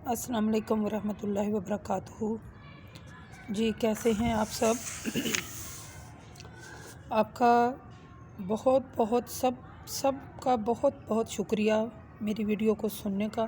السلام علیکم ورحمۃ اللہ وبرکاتہ۔ جی کیسے ہیں آپ سب؟ آپ کا بہت بہت سب کا بہت بہت شکریہ میری ویڈیو کو سننے کا۔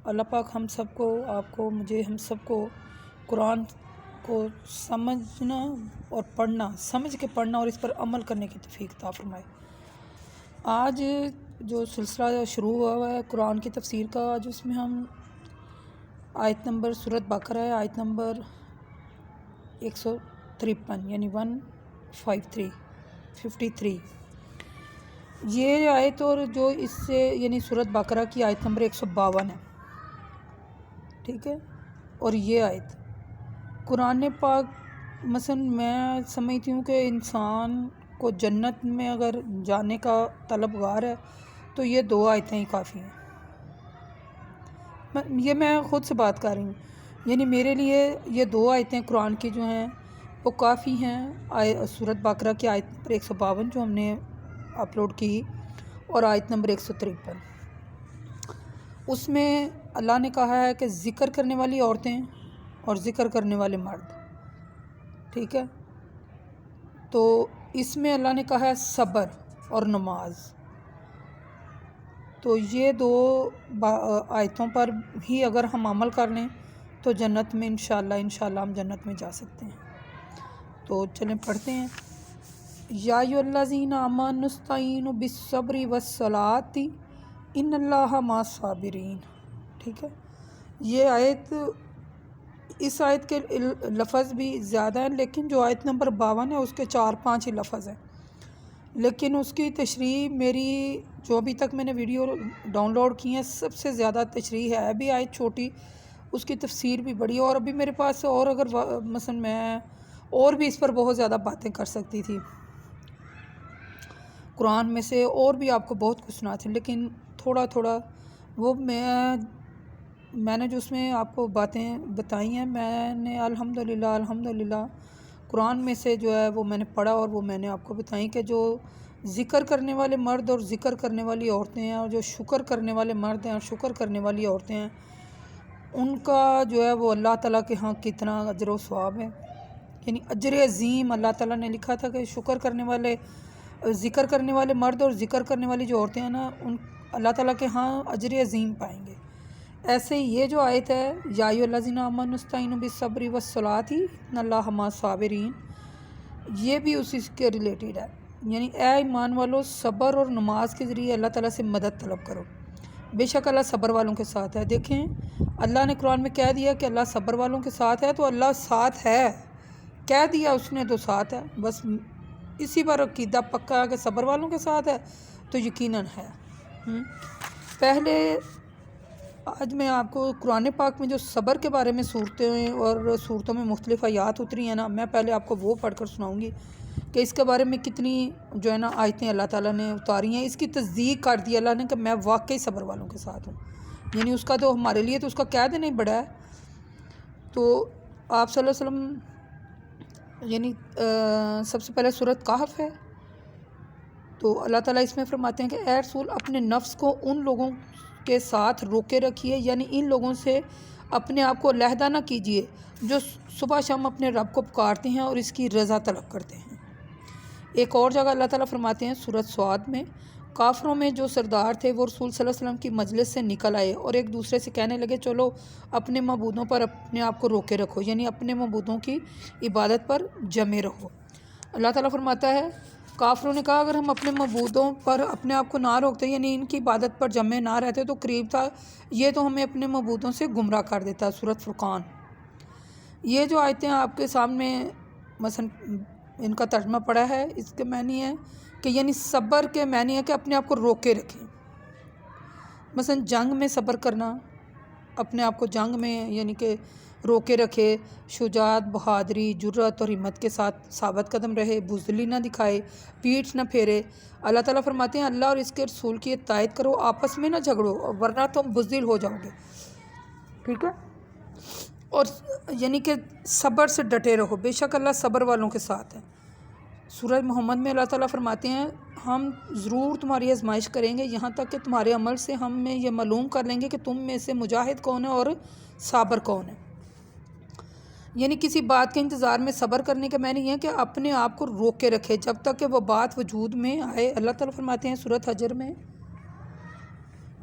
اللہ پاک ہم سب کو، آپ کو، مجھے، ہم سب کو قرآن کو سمجھنا اور پڑھنا، سمجھ کے پڑھنا اور اس پر عمل کرنے کی توفیق عطا فرمائے۔ آج جو سلسلہ شروع ہوا ہے قرآن کی تفسیر کا، آج اس میں ہم آیت نمبر سورۃ بقرہ ہے، آیت نمبر 153 یعنی 153 یہ آیت، اور جو اس سے یعنی سورۃ بقرہ کی آیت نمبر 152 ہے، ٹھیک ہے۔ اور یہ آیت قرآن پاک مثلا میں سمجھتی ہوں کہ انسان کو جنت میں اگر جانے کا طلبگار ہے تو یہ دو آیتیں ہی کافی ہیں۔ یہ میں خود سے بات کر رہی ہوں، یعنی میرے لیے یہ دو آیتیں قرآن کی جو ہیں وہ کافی ہیں۔ سورۃ بقرہ کی آیت نمبر 152 جو ہم نے اپلوڈ کی، اور آیت نمبر 153، اس میں اللہ نے کہا ہے کہ ذکر کرنے والی عورتیں اور ذکر کرنے والے مرد، ٹھیک ہے۔ تو اس میں اللہ نے کہا ہے صبر اور نماز۔ تو یہ دو آیتوں پر ہی اگر ہم عمل کر لیں تو جنت میں انشاءاللہ ہم جنت میں جا سکتے ہیں۔ تو چلیں پڑھتے ہیں۔ یا ایھا الذین آمنوا استعینوا بالصبر والصلاۃ ان اللہ مع الصابرین، ٹھیک ہے۔ یہ آیت، اس آیت کے لفظ بھی زیادہ ہیں، لیکن جو آیت نمبر 52 ہے اس کے 4-5 ہی لفظ ہیں، لیکن اس کی تشریح میری جو ابھی تک میں نے ویڈیو ڈاؤن لوڈ کی ہیں سب سے زیادہ تشریح ہے بھی آیت چھوٹی، اس کی تفسیر بھی بڑی ہے، اور ابھی میرے پاس اور اگر مثلا میں اور بھی اس پر بہت زیادہ باتیں کر سکتی تھی، قرآن میں سے اور بھی آپ کو بہت کچھ سناتے ہیں، لیکن تھوڑا تھوڑا وہ میں نے جو اس میں آپ کو باتیں بتائی ہیں، میں نے الحمدللہ قرآن میں سے جو ہے وہ میں نے پڑھا، اور وہ میں نے آپ کو بتائیں کہ جو ذکر کرنے والے مرد اور ذکر کرنے والی عورتیں ہیں، اور جو شکر کرنے والے مرد ہیں اور شکر کرنے والی عورتیں ہیں، ان کا جو ہے وہ اللہ تعالیٰ کے ہاں کتنا اجر و ثواب ہے، یعنی اجر عظیم اللہ تعالیٰ نے لکھا تھا کہ شکر کرنے والے، ذکر کرنے والے مرد اور ذکر کرنے والی جو عورتیں ہیں نا، ان اللہ تعالیٰ کے ہاں اجر عظیم پائیں گے۔ ایسے ہی یہ جو آیت ہے یا ایھا الذین آمنوا استعینوا بالصبر والصلاۃ ان اللہ مع الصابرین، یہ بھی اسی کے ریلیٹڈ ہے، یعنی اے ایمان والو صبر اور نماز کے ذریعے اللہ تعالیٰ سے مدد طلب کرو، بے شک اللہ صبر والوں کے ساتھ ہے۔ دیکھیں اللہ نے قرآن میں کہہ دیا کہ اللہ صبر والوں کے ساتھ ہے، تو اللہ ساتھ ہے، کہہ دیا اس نے تو ساتھ ہے، بس اسی پر عقیدہ پکا ہے کہ صبر والوں کے ساتھ ہے تو یقیناً ہے۔ پہلے آج میں آپ کو قرآن پاک میں جو صبر کے بارے میں صورتیں اور صورتوں میں مختلف آیات اتری ہیں نا، میں پہلے آپ کو وہ پڑھ کر سناؤں گی کہ اس کے بارے میں کتنی جو ہے نا آیتیں اللہ تعالیٰ نے اتاری ہیں، اس کی تصدیق کر دی اللہ نے کہ میں واقعی صبر والوں کے ساتھ ہوں، یعنی اس کا تو ہمارے لیے تو اس کا کہہ دینا ہی بڑا ہے۔ تو آپ صلی اللہ علیہ وسلم، یعنی سب سے پہلے سورۃ کہف ہے، تو اللہ تعالیٰ اس میں فرماتے ہیں کہ اے رسول اپنے نفس کو ان لوگوں کے ساتھ روکے رکھیے، یعنی ان لوگوں سے اپنے آپ کو علیحدہ نہ کیجیے جو صبح شام اپنے رب کو پکارتے ہیں اور اس کی رضا طلب کرتے ہیں۔ ایک اور جگہ اللہ تعالیٰ فرماتے ہیں سورۃ صاد میں، کافروں میں جو سردار تھے وہ رسول صلی اللہ علیہ وسلم کی مجلس سے نکل آئے اور ایک دوسرے سے کہنے لگے چلو اپنے معبودوں پر اپنے آپ کو روکے رکھو، یعنی اپنے معبودوں کی عبادت پر جمے رہو۔ اللہ تعالیٰ فرماتا ہے کافروں نے کہا اگر ہم اپنے معبودوں پر اپنے آپ کو نہ روکتے، یعنی ان کی عبادت پر جمے نہ رہتے تو قریب تھا یہ تو ہمیں اپنے معبودوں سے گمراہ کر دیتا۔ سورۃ فرقان۔ یہ جو آیتیں آپ کے سامنے مثلا ان کا ترجمہ پڑا ہے، اس کے معنی ہے کہ یعنی صبر کے معنی ہے کہ اپنے آپ کو روکے رکھیں، مثلا جنگ میں صبر کرنا، اپنے آپ کو جنگ میں یعنی کہ روکے رکھے، شجاعت، بہادری، جرأت اور ہمت کے ساتھ ثابت قدم رہے، بزدلی نہ دکھائے، پیٹھ نہ پھیرے۔ اللہ تعالیٰ فرماتے ہیں اللہ اور اس کے رسول کی اطاعت کرو، آپس میں نہ جھگڑو ورنہ تم بزدل ہو جاؤ گے، ٹھیک ہے۔ اور یعنی کہ صبر سے ڈٹے رہو، بے شک اللہ صبر والوں کے ساتھ ہے۔ سورہ محمد میں اللہ تعالیٰ فرماتے ہیں ہم ضرور تمہاری آزمائش کریں گے یہاں تک کہ تمہارے عمل سے ہم یہ معلوم کر لیں گے کہ تم میں سے مجاہد کون ہے اور صابر کون ہے۔ یعنی کسی بات کے انتظار میں صبر کرنے کا معنی یہ ہے کہ اپنے آپ کو روک کے رکھے جب تک کہ وہ بات وجود میں آئے۔ اللہ تعالیٰ فرماتے ہیں سورۃ حجر میں،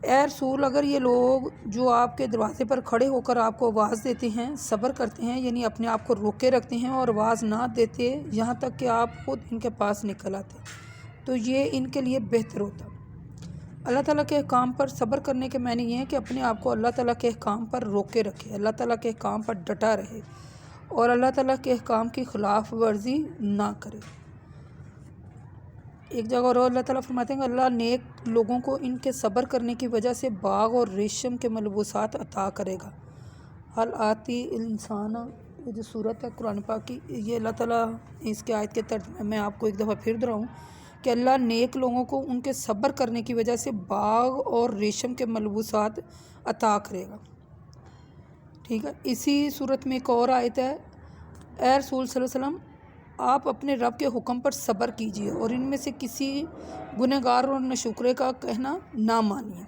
اے رسول اگر یہ لوگ جو آپ کے دروازے پر کھڑے ہو کر آپ کو آواز دیتے ہیں صبر کرتے ہیں، یعنی اپنے آپ کو روک کے رکھتے ہیں اور آواز نہ دیتے یہاں تک کہ آپ خود ان کے پاس نکل آتے، تو یہ ان کے لیے بہتر ہوتا۔ اللہ تعالیٰ کے احکام پر صبر کرنے کے معنی یہ ہے کہ اپنے آپ کو اللہ تعالیٰ کے احکام پر روک کے رکھے، اللہ تعالیٰ کے احکام پر ڈٹا رہے اور اللہ تعالیٰ کے احکام کی خلاف ورزی نہ کرے۔ ایک جگہ اور اللہ تعالیٰ فرماتے ہیں کہ اللہ نیک لوگوں کو ان کے صبر کرنے کی وجہ سے باغ اور ریشم کے ملبوسات عطا کرے گا۔ حل آتی انسان، یہ جو صورت ہے قرآن پاک کی، یہ اللہ تعالیٰ اس کے آیت کے ترجمے میں آپ کو ایک دفعہ پھر دہراؤں کہ اللہ نیک لوگوں کو ان کے صبر کرنے کی وجہ سے باغ اور ریشم کے ملبوسات عطا کرے گا، ٹھیک ہے۔ اسی صورت میں ایک اور آیت ہے، اے رسول صلی اللہ علیہ وسلم آپ اپنے رب کے حکم پر صبر کیجیے اور ان میں سے کسی گنہگار اور ناشکرے کا کہنا نہ مانیے۔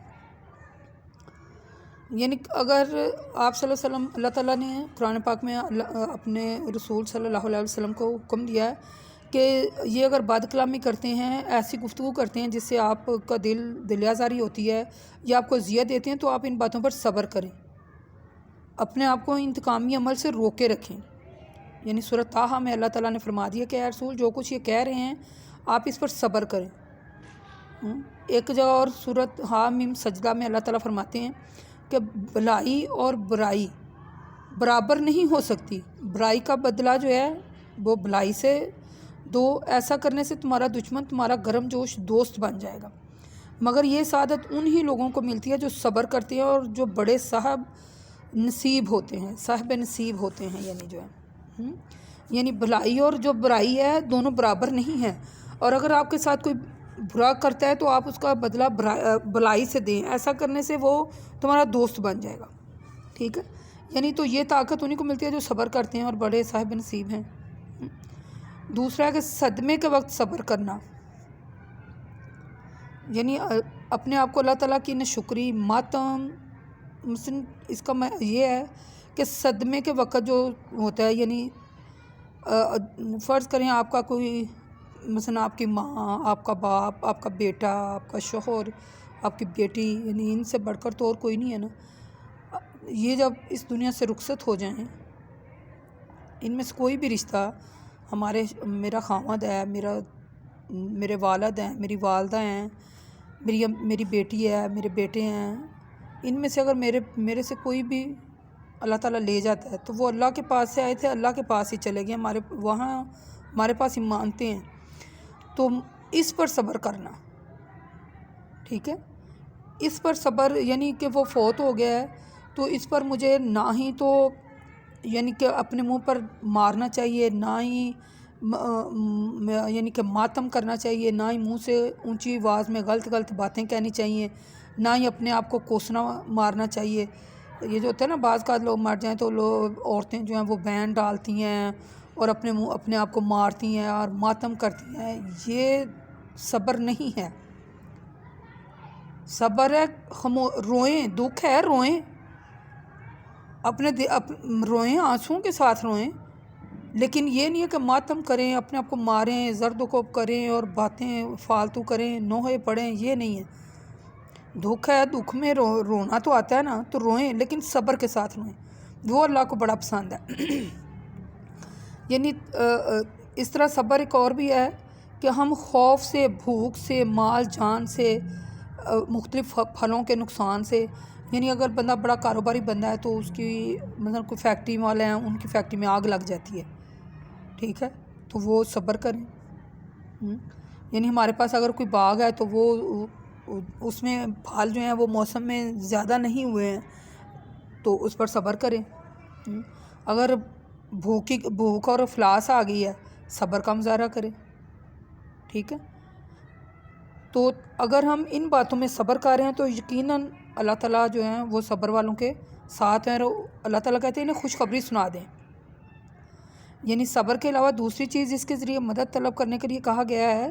یعنی اگر آپ صلی اللہ علیہ وسلم، اللہ تعالیٰ نے قرآن پاک میں اپنے رسول صلی اللہ علیہ وسلم کو حکم دیا ہے کہ یہ اگر بد کلامی کرتے ہیں، ایسی گفتگو کرتے ہیں جس سے آپ کا دل آزاری ہوتی ہے یا آپ کو اذیت دیتے ہیں، تو آپ ان باتوں پر صبر کریں، اپنے آپ کو انتقامی عمل سے روک کے رکھیں۔ یعنی سورۃ طٰہٰ میں اللہ تعالیٰ نے فرما دیا کہ اے رسول جو کچھ یہ کہہ رہے ہیں آپ اس پر صبر کریں۔ ایک جگہ اور سورۃ حامیم سجدہ میں اللہ تعالیٰ فرماتے ہیں کہ بھلائی اور برائی برابر نہیں ہو سکتی، برائی کا بدلہ جو ہے وہ بھلائی سے دو، ایسا کرنے سے تمہارا دشمن تمہارا گرم جوش دوست بن جائے گا، مگر یہ سعادت انہی لوگوں کو ملتی ہے جو صبر کرتے ہیں اور جو بڑے صاحب نصیب ہوتے ہیں، یعنی جو ہے یعنی بھلائی اور جو برائی ہے دونوں برابر نہیں ہیں، اور اگر آپ کے ساتھ کوئی برا کرتا ہے تو آپ اس کا بدلہ بھلائی سے دیں، ایسا کرنے سے وہ تمہارا دوست بن جائے گا، ٹھیک ہے۔ یعنی تو یہ طاقت انہیں کو ملتی ہے جو صبر کرتے ہیں اور بڑے صاحب نصیب ہیں۔ دوسرا ہے کہ صدمے کے وقت صبر کرنا، یعنی اپنے آپ کو اللہ تعالیٰ کی ناشکری، ماتم، مثلا اس کا یہ ہے کہ صدمے کے وقت جو ہوتا ہے، یعنی فرض کریں آپ کا کوئی، مثلا آپ کی ماں، آپ کا باپ، آپ کا بیٹا، آپ کا شوہر، آپ کی بیٹی، یعنی ان سے بڑھ کر تو اور کوئی نہیں ہے نا، یہ جب اس دنیا سے رخصت ہو جائیں، ان میں سے کوئی بھی رشتہ، میرا خامد ہے، میرے والد ہیں، میری والدہ ہیں، میری بیٹی ہے، میرے بیٹے ہیں، ان میں سے اگر میرے سے کوئی بھی اللہ تعالیٰ لے جاتا ہے تو وہ اللہ کے پاس سے آئے تھے، اللہ کے پاس ہی چلے گئے، ہمارے پاس ہی مانتے ہیں، تو اس پر صبر کرنا، ٹھیک ہے۔ اس پر صبر یعنی کہ وہ فوت ہو گیا ہے تو اس پر مجھے نہ ہی تو یعنی کہ اپنے منہ پر مارنا چاہیے، نہ ہی یعنی کہ ماتم کرنا چاہیے، نہ ہی منہ سے اونچی آواز میں غلط باتیں کہنی چاہیے، نہ ہی اپنے آپ کو کوسنا مارنا چاہیے۔ یہ جو ہوتا ہے نا، بعض کا لوگ مر جائیں تو عورتیں جو ہیں وہ بین ڈالتی ہیں اور اپنے آپ کو مارتی ہیں اور ماتم کرتی ہیں، یہ صبر نہیں ہے۔ صبر ہے روئیں، دکھ ہے روئیں، روئیں، آنسوؤں کے ساتھ روئیں، لیکن یہ نہیں ہے کہ ماتم کریں، اپنے آپ کو ماریں، زرد و کوب کریں اور باتیں فالتو کریں، نوحے پڑھیں، یہ نہیں ہے۔ دکھ ہے، دکھ میں رونا تو آتا ہے نا، تو روئیں، لیکن صبر کے ساتھ روئیں، وہ اللہ کو بڑا پسند ہے۔ یعنی اس طرح صبر ایک اور بھی ہے کہ ہم خوف سے، بھوک سے، مال جان سے، مختلف پھلوں کے نقصان سے، یعنی اگر بندہ بڑا کاروباری بندہ ہے تو اس کی مثلا کوئی فیکٹری والے ہیں، ان کی فیکٹری میں آگ لگ جاتی ہے، ٹھیک ہے، تو وہ صبر کریں۔ یعنی ہمارے پاس اگر کوئی باغ ہے تو وہ اس میں پھل جو ہیں وہ موسم میں زیادہ نہیں ہوئے ہیں تو اس پر صبر کریں۔ اگر بھوک اور افلاس آ گئی ہے، صبر کا مظاہرہ کریں، ٹھیک ہے۔ تو اگر ہم ان باتوں میں صبر کر رہے ہیں تو یقیناً اللہ تعالیٰ جو ہیں وہ صبر والوں کے ساتھ ہیں، اور اللہ تعالیٰ کہتے ہیں انہیں خوشخبری سنا دیں۔ یعنی صبر کے علاوہ دوسری چیز جس کے ذریعے مدد طلب کرنے کے لیے کہا گیا ہے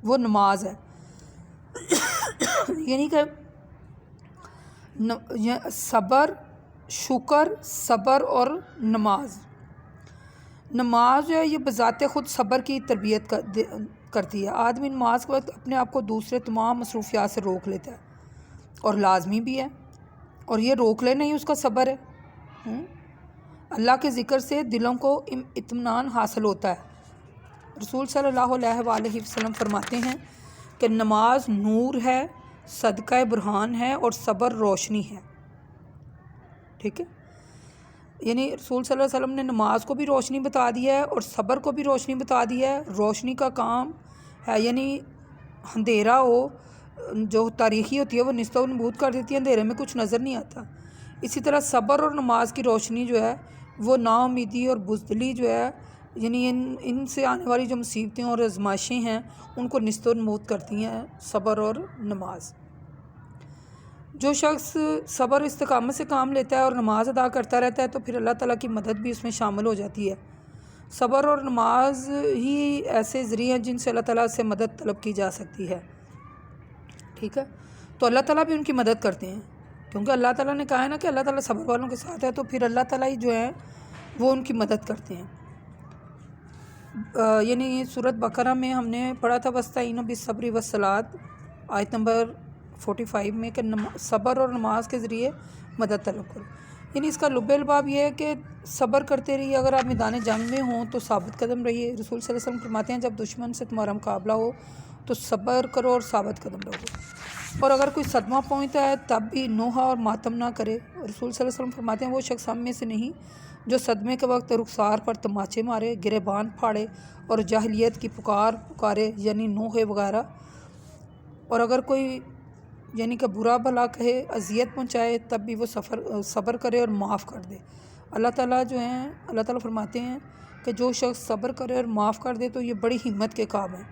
وہ نماز ہے۔ یعنی کہ صبر، شکر، صبر اور نماز جو ہے یہ بذات خود صبر کی تربیت کرتی ہے۔ آدمی نماز کے وقت اپنے آپ کو دوسرے تمام مصروفیات سے روک لیتا ہے اور لازمی بھی ہے، اور یہ روک لینا ہی اس کا صبر ہے۔ اللہ کے ذکر سے دلوں کو اطمینان حاصل ہوتا ہے۔ رسول صلی اللہ علیہ وآلہ وسلم فرماتے ہیں کہ نماز نور ہے، صدقہ برہان ہے اور صبر روشنی ہے۔ ٹھیک ہے، یعنی رسول صلی اللہ علیہ وسلم نے نماز کو بھی روشنی بتا دیا ہے اور صبر کو بھی روشنی بتا دیا ہے۔ روشنی کا کام ہے، یعنی اندھیرا ہو جو تاریخی ہوتی ہے وہ نست و نبود کر دیتی ہے، اندھیرے میں کچھ نظر نہیں آتا۔ اسی طرح صبر اور نماز کی روشنی جو ہے وہ نا امیدی اور بزدلی جو ہے، یعنی ان سے آنے والی جو مصیبتیں اور آزمائشیں ہیں ان کو نست و نبود کرتی ہیں صبر اور نماز۔ جو شخص صبر استقامت سے کام لیتا ہے اور نماز ادا کرتا رہتا ہے تو پھر اللہ تعالیٰ کی مدد بھی اس میں شامل ہو جاتی ہے۔ صبر اور نماز ہی ایسے ذریعے ہیں جن سے اللہ تعالیٰ سے مدد طلب کی جا سکتی ہے۔ ٹھیک ہے، تو اللہ تعالیٰ بھی ان کی مدد کرتے ہیں، کیونکہ اللہ تعالیٰ نے کہا ہے نا کہ اللہ تعالیٰ صبر والوں کے ساتھ ہے، تو پھر اللہ تعالیٰ ہی جو ہے وہ ان کی مدد کرتے ہیں۔ یعنی سورۃ بقرہ میں ہم نے پڑھا تھا وَاسْتَعِینُوا بِالصَّبْرِ وَالصَّلَاۃِ، آیت نمبر 45 میں، کہ صبر اور نماز کے ذریعے مدد طلب کرو۔ یعنی اس کا لب الباب یہ ہے کہ صبر کرتے رہیے، اگر آپ میدان جنگ میں ہوں تو ثابت قدم رہیے۔ رسول صلی اللہ علیہ وسلم فرماتے ہیں جب دشمن سے تمہارا مقابلہ ہو تو صبر کرو اور ثابت قدم رہو، اور اگر کوئی صدمہ پہنچتا ہے تب بھی نوحہ اور ماتم نہ کرے۔ رسول صلی اللہ علیہ وسلم فرماتے ہیں وہ شخص ہم میں سے نہیں جو صدمے کے وقت رخسار پر تماچے مارے، گریبان پھاڑے اور جاہلیت کی پکارے، یعنی نوحے وغیرہ، اور اگر کوئی یعنی کہ برا بھلا کہے، اذیت پہنچائے، تب بھی وہ صبر کرے اور معاف کر دے۔ اللہ تعالیٰ جو ہیں، اللہ تعالیٰ فرماتے ہیں کہ جو شخص صبر کرے اور معاف کر دے تو یہ بڑی ہمت کے کام ہے۔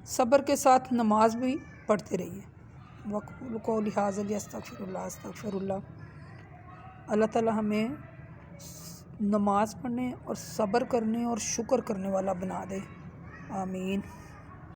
صبر کے ساتھ نماز بھی پڑھتے رہیے۔ وَقُولُوا قَوْلِي هَٰذَا لِأَسْتَغْفِرَ اللَّهَ۔ اللہ تعالیٰ ہمیں نماز پڑھنے اور صبر کرنے اور شکر کرنے والا بنا دے، آمین۔